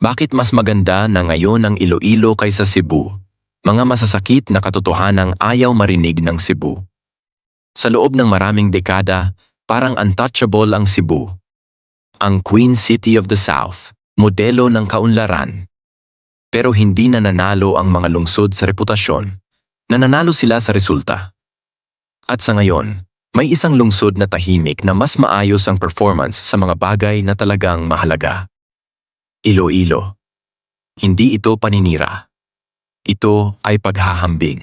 Bakit mas maganda na ngayon ang Iloilo kaysa Cebu? Mga masasakit na katotohanang ayaw marinig ng Cebu. Sa loob ng maraming dekada, parang untouchable ang Cebu. Ang Queen City of the South, modelo ng kaunlaran. Pero hindi nananalo ang mga lungsod sa reputasyon. Nananalo sila sa resulta. At sa ngayon, may isang lungsod na tahimik na mas maayos ang performance sa mga bagay na talagang mahalaga. Iloilo. Hindi ito paninira. Ito ay paghahambing.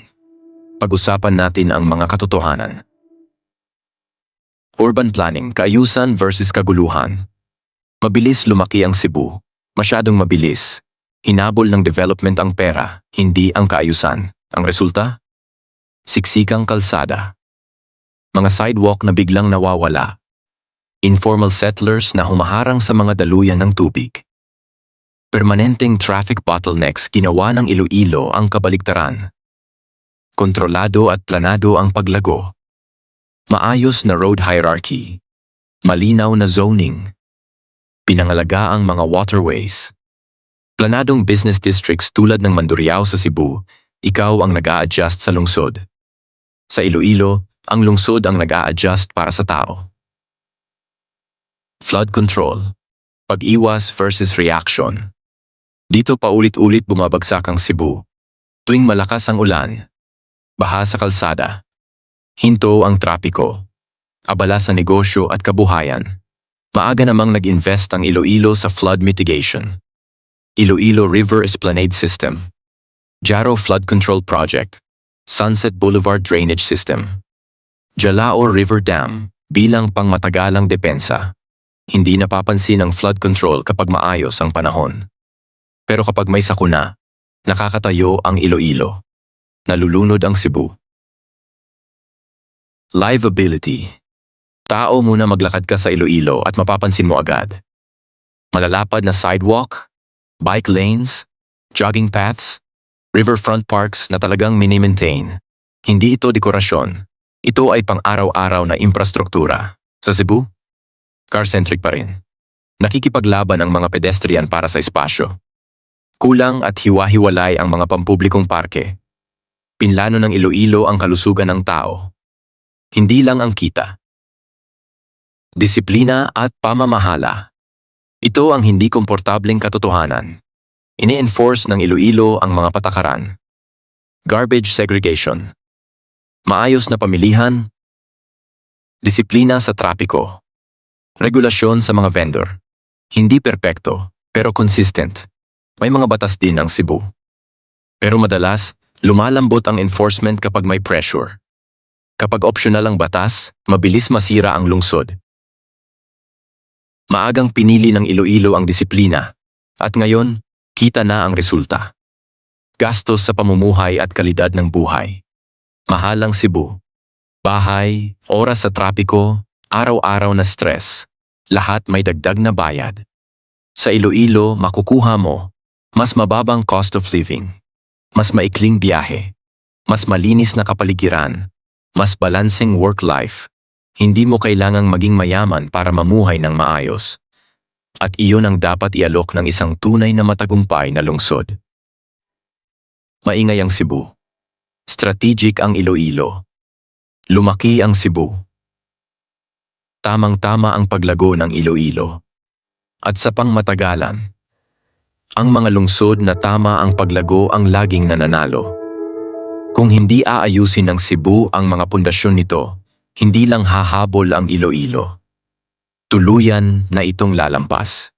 Pag-usapan natin ang mga katotohanan. Urban planning, kaayusan versus kaguluhan. Mabilis lumaki ang Cebu. Masyadong mabilis. Hinabol ng development ang pera, hindi ang kaayusan. Ang resulta? Siksikang kalsada. Mga sidewalk na biglang nawawala. Informal settlers na humaharang sa mga daluyan ng tubig. Permanenteng traffic bottlenecks ginawa ng Iloilo ang kabaligtaran. Kontrolado at planado ang paglago. Maayos na road hierarchy. Malinaw na zoning. Pinangalaga ang mga waterways. Planadong business districts tulad ng Mandurriao sa Cebu, ikaw ang nag-a-adjust sa lungsod. Sa Iloilo, ang lungsod ang nag-a-adjust para sa tao. Flood control. Pag-iwas versus reaction. Dito paulit-ulit bumabagsak ang Cebu. Tuwing malakas ang ulan, baha sa kalsada, hinto ang trapiko, abala sa negosyo at kabuhayan. Maaga namang nag-invest ang Iloilo sa flood mitigation. Iloilo River Esplanade System, Jaro Flood Control Project, Sunset Boulevard Drainage System, Jalao River Dam bilang pangmatagalang depensa. Hindi napapansin ang flood control kapag maayos ang panahon. Pero kapag may sakuna, nakakatayo ang Iloilo. Nalulunod ang Cebu. Livability. Tao muna maglakad ka sa Iloilo at mapapansin mo agad. Malalapad na sidewalk, bike lanes, jogging paths, riverfront parks na talagang mini-maintain. Hindi ito dekorasyon. Ito ay pang-araw-araw na infrastruktura. Sa Cebu, car-centric pa rin. Nakikipaglaban ang mga pedestrian para sa espasyo. Kulang at hiwa-hiwalay ang mga pampublikong parke. Pinlano ng Iloilo ang kalusugan ng tao. Hindi lang ang kita. Disiplina at pamamahala. Ito ang hindi komportableng katotohanan. Ini-enforce ng Iloilo ang mga patakaran. Garbage segregation. Maayos na pamilihan. Disiplina sa trapiko. Regulasyon sa mga vendor. Hindi perpekto, pero consistent. May mga batas din ang Cebu. Pero madalas, lumalambot ang enforcement kapag may pressure. Kapag optional ang batas, mabilis masira ang lungsod. Maagang pinili ng Iloilo ang disiplina, at ngayon, kita na ang resulta. Gastos sa pamumuhay at kalidad ng buhay. Mahal ang Cebu. Bahay, oras sa trapiko, araw-araw na stress. Lahat may dagdag na bayad. Sa Iloilo, makukuha mo mas mababang cost of living, mas maikling biyahe, mas malinis na kapaligiran, mas balancing work-life. Hindi mo kailangang maging mayaman para mamuhay ng maayos. At iyon ang dapat ialok ng isang tunay na matagumpay na lungsod. Maingay ang Cebu. Strategic ang Iloilo. Lumaki ang Cebu. Tamang-tama ang paglago ng Iloilo. At sa pangmatagalan, ang mga lungsod na tama ang paglago ang laging nananalo. Kung hindi aayusin ng Cebu ang mga pundasyon nito, hindi lang hahabol ang Iloilo. Tuluyan na itong lalampas.